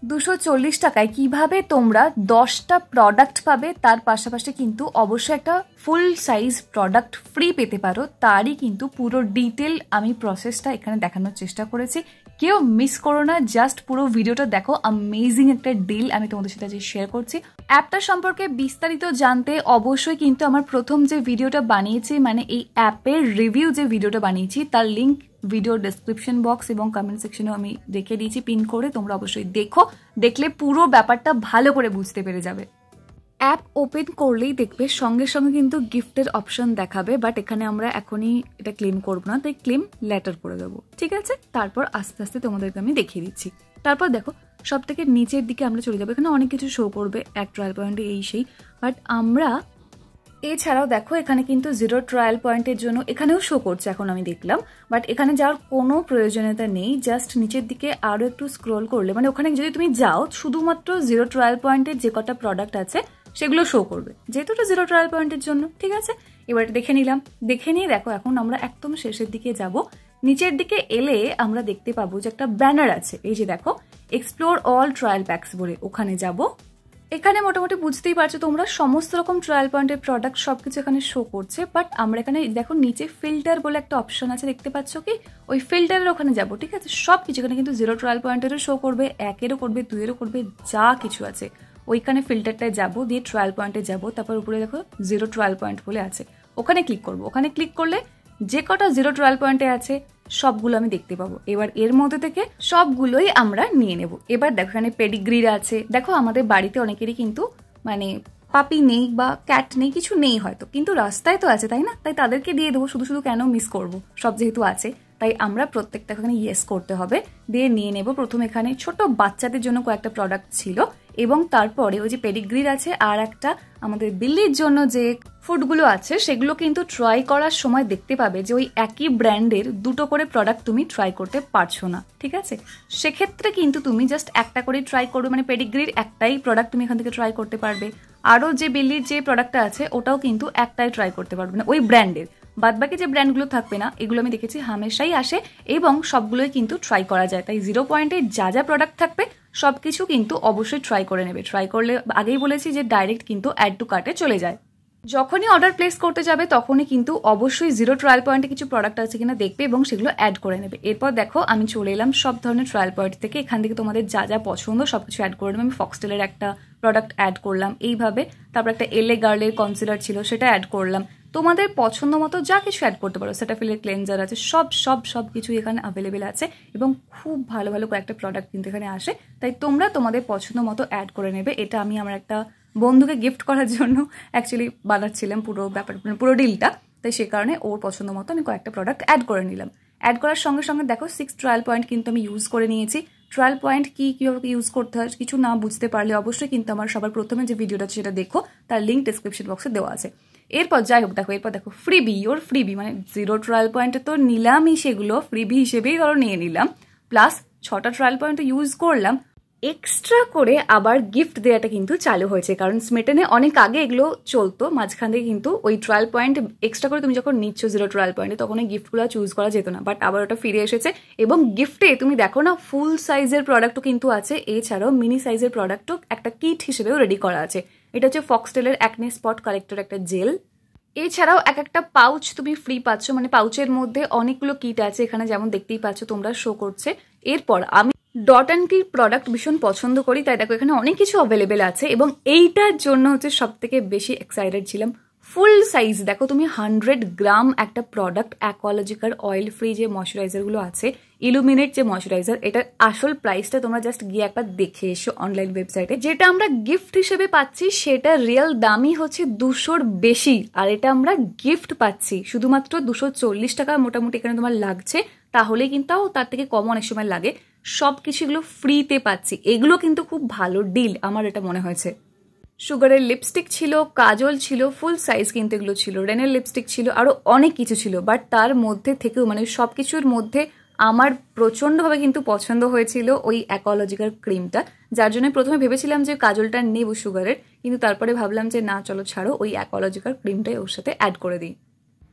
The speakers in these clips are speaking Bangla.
240 টাকায় কিভাবে তোমরা 10টা প্রোডাক্ট পাবে, তার পাশাপাশি কিন্তু অবশ্যই একটা ফুল সাইজ প্রোডাক্ট ফ্রি পেতে পারো, তারই কিন্তু পুরো ডিটেল আমি প্রসেসটা এখানে দেখানোর চেষ্টা করেছি। কেউ মিস করো না, জাস্ট পুরো ভিডিওটা দেখো। অ্যামেজিং একটা ডিল আমি তোমাদের সাথে আজকে শেয়ার করছি। অ্যাপটা সম্পর্কে বিস্তারিত জানতে অবশ্যই কিন্তু আমার প্রথম যে ভিডিওটা বানিয়েছি, মানে এই অ্যাপের রিভিউ যে ভিডিওটা বানিয়েছি, তার লিঙ্ক ভিডিও ডেসক্রিপশন বক্স এবং কমেন্ট সেকশনেও আমি রেখে দিয়েছি পিন করে। তোমরা অবশ্যই দেখো, দেখলে পুরো ব্যাপারটা ভালো করে বুঝতে পেরে যাবে। অ্যাপ ওপেন করলেই দেখবে সঙ্গে সঙ্গে কিন্তু গিফটের অপশন দেখাবে, বাট এখানে আমরা এখনই এটা ক্লেম করবো না, তাই ক্লেম লেটার করে দেবো, ঠিক আছে? তারপর আস্তে আস্তে তোমাদেরকে আমি দেখিয়ে দিচ্ছি। তারপর দেখো সব থেকে নিচের দিকে আমরা চলে যাবো, এখানে অনেক কিছু শো করবে, এক ট্রায়াল পয়েন্টে এই সেই, বাট আমরা এছাড়াও দেখো এখানে কিন্তু 0 ট্রায়াল পয়েন্টের জন্য এখানেও শো করছে, এখন আমি দেখলাম, বাট এখানে যাওয়ার কোনো প্রয়োজনীয়তা নেই। জাস্ট নিচের দিকে আরও একটু স্ক্রোল করলে, মানে ওখানে যদি তুমি যাও শুধুমাত্র 0 ট্রায়াল পয়েন্টের যে কটা প্রোডাক্ট আছে সেগুলো শো করবে, যেহেতু এটা 0 ট্রায়াল পয়েন্টের জন্য, ঠিক আছে? এবার দেখে নিলাম, দেখে নিয়ে দেখো এখন আমরা একদম শেষের দিকে যাব। নিচের দিকে এলে আমরা দেখতে পাবো যে একটা ব্যানার আছে, এই যে দেখো এক্সপ্লোর অল ট্রায়াল প্যাকস বলে, ওখানে যাব। এখানে মোটামুটি বুঝতেই পারছো তোমরা সমস্ত রকম ট্রায়াল পয়েন্টের প্রোডাক্ট সবকিছু এখানে শো করছে, বাট আমরা এখানে দেখো নিচে ফিল্টার বলে একটা অপশন আছে, দেখতে পাচ্ছ কি? ওই ফিল্টারের ওখানে যাব, ঠিক আছে? সবকিছু এখানে কিন্তু 0 ট্রায়াল পয়েন্টেরও শো করবে, 1-এরও করবে, 2-এরও করবে, যা কিছু আছে ওইখানে ফিল্টারটায় যাবো, দিয়ে ট্রায়াল পয়েন্টে যাবো, তারপর উপরে দেখো 0 ট্রায়াল পয়েন্ট বলে আছে, ওখানে ক্লিক করবো। ওখানে ক্লিক করলে যে কটা 0 ট্রায়াল পয়েন্টে আছে সবগুলো আমি দেখতে পাবো। এবার এর মধ্যে থেকে সবগুলোই আমরা নিয়ে নেব। এবার দেখো এখানে পেডিগ্রির আছে, দেখো আমাদের বাড়িতে অনেকেরই কিন্তু মানে পাপি নেই বা ক্যাট নেই, কিছু নেই হয়তো, কিন্তু রাস্তায় তো আছে, তাই না? তাই তাদেরকে দিয়ে দেবো, শুধু শুধু কেন মিস করব, সব যেহেতু আছে। তাই আমরা প্রত্যেকটা এখানে ইয়েস করতে হবে, দিয়ে নিয়ে নেব। প্রথম এখানে ছোট বাচ্চাদের জন্য কয়েকটা প্রোডাক্ট ছিল, এবং তারপরে ওই যে পেডিগ্রির আছে, আর একটা আমাদের বিল্লির জন্য যে ফুডগুলো আছে সেগুলো কিন্তু ট্রাই করার সময় দেখতে পাবে যে ওই একই ব্র্যান্ডের দুটো করে প্রোডাক্ট তুমি ট্রাই করতে পারছো না, ঠিক আছে? সেক্ষেত্রে কিন্তু তুমি জাস্ট একটা করে ট্রাই করবে, মানে পেডিগ্রির একটাই প্রোডাক্ট তুমি এখান থেকে ট্রাই করতে পারবে। আরও যে বিল্লির যে প্রোডাক্টটা আছে ওটাও কিন্তু একটাই ট্রাই করতে পারবে না ওই ব্র্যান্ডের, বাদবাকি যে ব্র্যান্ডগুলো থাকবে না এগুলো আমি দেখেছি হামেশাই আসে এবং সবগুলোই কিন্তু ট্রাই করা যায়। তাই 0 পয়েন্টে যা যা প্রোডাক্ট থাকবে সবকিছু কিন্তু অবশ্যই ট্রাই করে নেবে। ট্রাই করলে আগেই বলেছি যে ডাইরেক্ট কিন্তু অ্যাড টু কার্টে চলে যায়। যখনই অর্ডার প্লেস করতে যাবে তখনই কিন্তু অবশ্যই 0 ট্রায়াল পয়েন্টে কিছু প্রোডাক্ট আছে কিনা দেখবে এবং সেগুলো অ্যাড করে নেবে। এরপর দেখো আমি চলে এলাম সব ধরনের ট্রায়াল পয়েন্ট থেকে, এখান থেকে তোমাদের যা যা পছন্দ সবকিছু অ্যাড করে নেবে। আমি ফক্সটেলের একটা প্রোডাক্ট অ্যাড করলাম এইভাবে, তারপর একটা এলএ গার্লের কনসিলার ছিল সেটা অ্যাড করলাম। তোমাদের পছন্দ মতো যা কিছু অ্যাড করতে পারো, সেটাফিলের ক্লেনজার আছে, সব কিছু এখানে অ্যাভেলেবেল আছে এবং খুব ভালো ভালো কয়েকটা প্রোডাক্ট কিন্তু এখানে আসে। তাই তোমরা তোমাদের পছন্দ মতো অ্যাড করে নেবে। এটা আমি আমার একটা বন্ধুকে গিফট করার জন্য অ্যাকচুয়ালি বানাচ্ছিলাম পুরো ব্যাপার, পুরো ডিলটা, তাই সে কারণে ওর পছন্দ মতো আমি কয়েকটা প্রোডাক্ট অ্যাড করে নিলাম। অ্যাড করার সঙ্গে সঙ্গে দেখো 6 ট্রায়াল পয়েন্ট কিন্তু আমি ইউজ করে নিয়েছি। ট্রায়াল পয়েন্ট কীভাবে ইউজ করতে হয় কিছু না বুঝতে পারলে অবশ্যই কিন্তু আমার সবার প্রথমে যে ভিডিওটা সেটা দেখো, তার লিঙ্ক ডেসক্রিপশন বক্সে দেওয়া আছে। এরপর যাই হোক দেখো, এরপর দেখো ফ্রিবি, ওর ফ্রিবি মানে 0 ট্রায়াল পয়েন্টে তো নিলামই, সেগুলো ফ্রিবি হিসেবেই ধরো নিয়ে নিলাম, প্লাস 6টা ট্রায়াল পয়েন্ট ইউজ করলাম। এক্সট্রা করে আবার গিফট দেওয়াটা কিন্তু চালু হয়েছে, কারণ স্মেটেনে অনেক আগে এগুলো চলতো, মাঝখান থেকে কিন্তু ওই ট্রায়াল পয়েন্ট এক্সট্রা করে তুমি যখন নিচ্ছ 0 ট্রায়াল পয়েন্টে তখন ওই গিফটগুলো চুজ করা যেত না, বাট আবার ওটা ফিরে এসেছে। এবং গিফটে তুমি দেখো না ফুল সাইজের প্রোডাক্টও কিন্তু আছে, এছাড়াও মিনি সাইজের প্রোডাক্টও একটা কিট হিসেবেও রেডি করা আছে। এটা হচ্ছে ফক্সটেলের অ্যাকনে স্পট কালেক্টর একটা জেল, এছাড়াও একটা পাউচ তুমি ফ্রি পাচ্ছ, মানে পাউচের মধ্যে অনেকগুলো কিট আছে এখানে, যেমন দেখতেই পাচ্ছ তোমরা শো করছে। এরপর আমি ডট অ্যান্ড কি প্রোডাক্ট ভীষণ পছন্দ করি, তাই দেখো এখানে অনেক কিছু অ্যাভেলেবেল আছে এবং এইটার জন্য হচ্ছে সব থেকে বেশি এক্সাইটেড ছিলাম। ফুল সাইজ দেখো তুমি 100 গ্রাম একটা প্রোডাক্ট, অ্যাকোয়ালজিকার অয়েল ফ্রি যে ময়শ্চারাইজারগুলো আছে, ইলুমিনেট যে ময়শ্চারাইজার, এটার আসল প্রাইসটা তোমরা জাস্ট গিয়ে একবার দেখে এসো অনলাইন ওয়েবসাইটে। যেটা আমরা গিফট হিসেবে পাচ্ছি সেটা রিয়েল দামই হচ্ছে 200-র বেশি, আর এটা আমরা গিফট পাচ্ছি শুধুমাত্র 240 টাকা মোটামুটি এখানে তোমার লাগছে, তাহলে কিন্তু তার থেকে কম অনেক সময় লাগে। সব কিছুগুলো ফ্রিতে পাচ্ছি, এগুলো কিন্তু খুব ভালো ডিল আমার এটা মনে হয়েছে। সুগারের লিপস্টিক ছিল, কাজল ছিল, ফুল সাইজ কিন্তু এগুলো ছিল, রেনের লিপস্টিক ছিল, আরও অনেক কিছু ছিল, বাট তার মধ্যে থেকেও মানে সব কিছুর মধ্যে আমার প্রচণ্ডভাবে কিন্তু পছন্দ হয়েছিল ওই অ্যাকোলজিকার ক্রিমটা, যার জন্য প্রথমে ভেবেছিলাম যে কাজলটা নেব সুগারের, কিন্তু তারপরে ভাবলাম যে না চলো ছাড়ো, ওই অ্যাকোলজিকার ক্রিমটাই ওর সাথে অ্যাড করে দিই।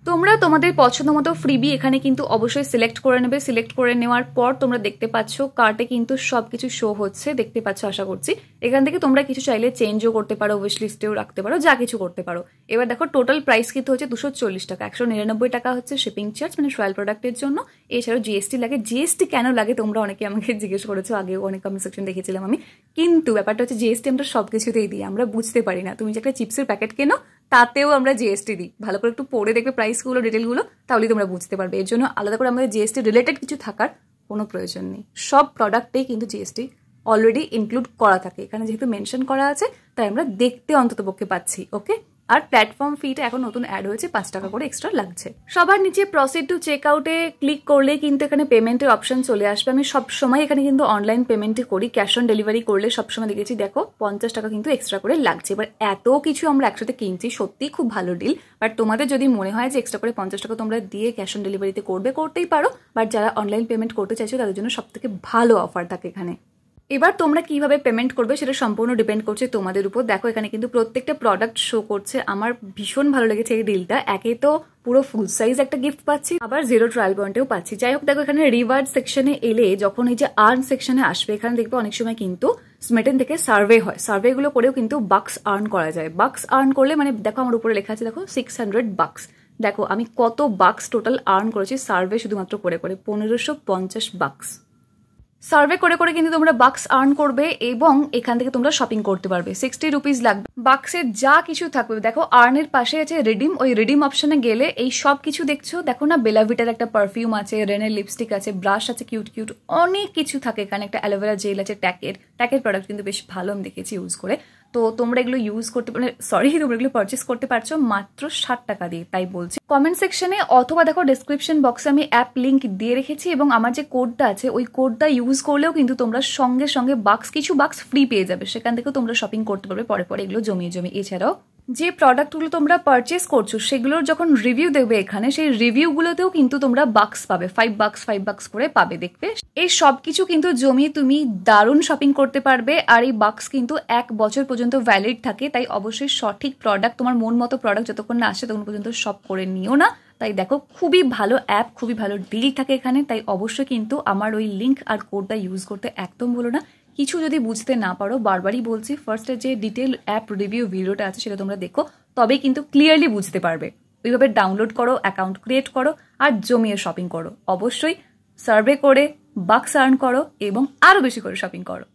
তোমরা তোমাদের পছন্দ মতো ফ্রিবি এখানে কিন্তু অবশ্যই সিলেক্ট করে নেবে। সিলেক্ট করে নেওয়ার পর তোমরা দেখতে পাচ্ছ কার্টে কিন্তু সবকিছু শো হচ্ছে, দেখতে পাচ্ছ আশা করছি। এখান থেকে তোমরা কিছু চাইলে চেঞ্জও করতে পারো, উইশ লিস্টেও রাখতে পারো, যা কিছু করতে পারো। এবার দেখো টোটাল প্রাইস কিন্তু হচ্ছে 240 টাকা, 199 টাকা হচ্ছে শিপিং চার্জ মানে ট্রায়াল প্রোডাক্টের জন্য। এছাড়াও জিএসটি লাগে। জিএসটি কেন লাগে তোমরা অনেকে আমাকে জিজ্ঞেস করেছো, আগেও অনেক কমেন্ট সেকশন দেখেছিলাম আমি। কিন্তু ব্যাপারটা হচ্ছে জিএসটি আমরা সবকিছুতেই দিই, আমরা বুঝতে পারি না। তুমি যে একটা চিপসের প্যাকেট কেনো তাতেও আমরা জিএসটি দিই। ভালো করে একটু পড়ে দেখবে প্রাইসগুলো, ডিটেলগুলো, তাহলেই তোমরা বুঝতে পারবে। এর জন্য আলাদা করে আমাদের জিএসটি রিলেটেড কিছু থাকার কোনো প্রয়োজন নেই। সব প্রোডাক্টেই কিন্তু জিএসটি অলরেডি ইনক্লুড করা থাকে। এখানে যেহেতু মেনশন করা আছে তাই আমরা দেখতে অন্ততপক্ষে পাচ্ছি। ওকে, আর প্ল্যাটফর্ম ফিটা এখন নতুন অ্যাড হয়েছে, 5 টাকা করে এক্সট্রা লাগছে। সবার নিচে প্রসিড টু চেক আউটে ক্লিক করলে কিন্তু এখানে পেমেন্টের অপশন চলে আসবে। আমি সবসময় এখানে কিন্তু অনলাইন পেমেন্টই করি, ক্যাশ অন ডেলিভারি করলে সবসময় দেখেছি দেখো 50 টাকা কিন্তু এক্সট্রা করে লাগছে। এবার এত কিছু আমরা একসাথে কিনছি, সত্যিই খুব ভালো ডিল। বাট তোমাদের যদি মনে হয় যে এক্সট্রা করে 50 টাকা তোমরা দিয়ে ক্যাশ অন ডেলিভারিতে করবে, করতেই পারো। বাট যারা অনলাইন পেমেন্ট করতে চাইছো তাদের জন্য সব থেকে ভালো অফার থাকে এখানে। এবার তোমরা কিভাবে পেমেন্ট করবে সেটা সম্পূর্ণ ডিপেন্ড করছে তোমাদের উপর। দেখো এখানে কিন্তু প্রত্যেকটা প্রোডাক্ট শো করছে। আমার ভীষণ ভালো লেগেছে এই ডিলটা। একে তো পুরো ফুল সাইজ একটা গিফট পাচ্ছি, আবার 0 ট্রায়াল পয়েন্টেও পাচ্ছি। যাই হোক, দেখো এখানে রিওয়ার্ড সেকশনে এলে যখন এই যে আর্ন সেকশনে আসবে, এখানে দেখবে অনেক সময় কিন্তু স্মেটেন থেকে সার্ভে হয়। সার্ভেগুলো করেও কিন্তু বাক্স আর্ন করা যায়। বাক্স আর্ন করলে মানে দেখো আমার উপরে লেখা আছে দেখো 600 বাক্স। দেখো আমি কত বাক্স টোটাল আর্ন করেছি সার্ভে শুধুমাত্র করে করে, 1550 বাক্স। সার্ভে করে করে কিন্তু তোমরা বাক্স আর্ন করবে এবং এখান থেকে তোমরা শপিং করতে পারবে। 60 রুপিস লাগবে। বাক্সের যা কিছু থাকবে, দেখো আর্নের পাশে আছে রিডিম। ওই রিডিম অপশনে গেলে এই সব কিছু দেখছো। দেখো না, বেলাভিটার একটা পারফিউম আছে, রেনের লিপস্টিক আছে, ব্রাশ আছে, কিউট কিউট অনেক কিছু থাকে এখানে। একটা অ্যালোভেরা জেল আছে, ট্যাকের প্রোডাক্ট কিন্তু বেশ ভালো আমি দেখেছি ইউজ করে। তো তোমরা এগুলো ইউজ করতে মানে তোমরা এগুলো পারচেস করতে পারছো মাত্র 60 টাকা দিয়ে, তাই বলছি। কমেন্ট সেকশনে অথবা দেখো ডেসক্রিপশন বক্সে আমি অ্যাপ লিঙ্ক দিয়ে রেখেছি এবং আমার যে কোডটা আছে ওই কোডটা ইউজ করলেও কিন্তু তোমরা সঙ্গে সঙ্গে কিছু বাক্স ফ্রি পেয়ে যাবে। সেখান থেকেও তোমরা শপিং করতে পারবে পরে পরে এগুলো জমিয়ে। এছাড়াও যে প্রোডাক্টগুলো তোমরা পারচেস করছো সেগুলোর যখন রিভিউ দেবে এখানে, সেই রিভিউগুলোতেও কিন্তু তোমরা বাক্স পাবে, 5 বাক্স করে পাবে। দেখবে এই সবকিছু কিন্তু জমিয়ে তুমি দারুণ শপিং করতে পারবে। আর এই বাক্স কিন্তু 1 বছর পর্যন্ত ভ্যালিড থাকে। তাই অবশ্যই সঠিক প্রোডাক্ট, তোমার মন মতো প্রোডাক্ট যতক্ষণ না আসে তখন পর্যন্ত শপ করে নিও না। তাই দেখো খুবই ভালো অ্যাপ, খুবই ভালো ডিল থাকে এখানে। তাই অবশ্যই কিন্তু আমার ওই লিঙ্ক আর কোডটা ইউজ করতে একদম বলো না। কিছু যদি বুঝতে না পারো, বারবারই বলছি, ফার্স্টে যে ডিটেল অ্যাপ রিভিউ ভিডিওটা আছে সেটা তোমরা দেখো, তবেই কিন্তু ক্লিয়ারলি বুঝতে পারবে। ওইভাবে ডাউনলোড করো, অ্যাকাউন্ট ক্রিয়েট করো আর জমিয়ে শপিং করো। অবশ্যই সার্ভে করে বাক্স আর্ন করো এবং আরো বেশি করে শপিং করো।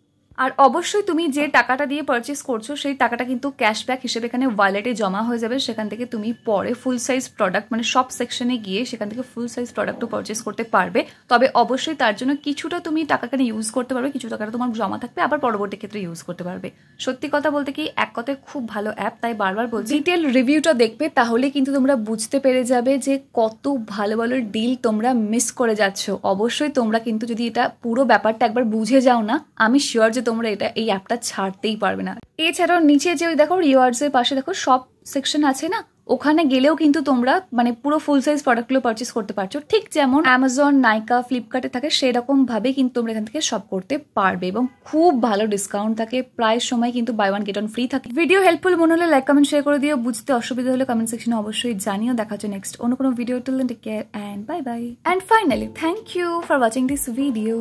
আর অবশ্যই তুমি যে টাকাটা দিয়ে পারচেস করছো সেই টাকাটা কিন্তু ক্যাশব্যাক হিসেবে এখানে ওয়ালেটে জমা হয়ে যাবে। সেখান থেকে তুমি পরে ফুল সাইজ প্রোডাক্ট মানে সব সেকশনে গিয়ে সেখান থেকে ফুল সাইজ প্রোডাক্টও পারচেস করতে পারবে। তবে অবশ্যই তার জন্য কিছুটা তুমি টাকাখানে ইউজ করতে পারবে, কিছু টাকাটা তোমার জমা থাকবে, আবার পরবর্তী ক্ষেত্রে ইউজ করতে পারবে। সত্যি কথা বলতে কি এক কথায় খুব ভালো অ্যাপ। তাই বারবার বলছি ডিটেল রিভিউটা দেখবে, তাহলে কিন্তু তোমরা বুঝতে পেরে যাবে যে কত ভালো ভালো ডিল তোমরা মিস করে যাচ্ছ। অবশ্যই তোমরা কিন্তু যদি এটা পুরো ব্যাপারটা একবার বুঝে যাও না, আমি শিওর যে তোমরা এই অ্যাপটা ছাড়তেই পারবে না। এছাড়াও নিচে যে ওই দেখো রিওয়ার্ডস এর পাশে দেখো শপ সেকশন আছে না, ওখানে গেলেও কিন্তু তোমরা মানে পুরো ফুল সাইজ প্রোডাক্টগুলো পারচেস করতে পারছো। ঠিক যেমন অ্যামাজন, নাইকা, ফ্লিপকার্টে থাকে সেরকম ভাবে কিন্তু তোমরা এখান থেকে শপ করতে পারবে এবং খুব ভালো ডিসকাউন্ট থাকে। প্রায় সময় কিন্তু buy one get one free থাকে। ভিডিও হেল্পফুল মনে হলে লাইক কমেন্ট শেয়ার করে দিও। বুঝতে অসুবিধা হলে কমেন্ট সেকশনে অবশ্যই জানিও। দেখা হচ্ছে নেক্সট অন্য কোনো video. Till then take care and bye bye. And finally thank you for watching this video.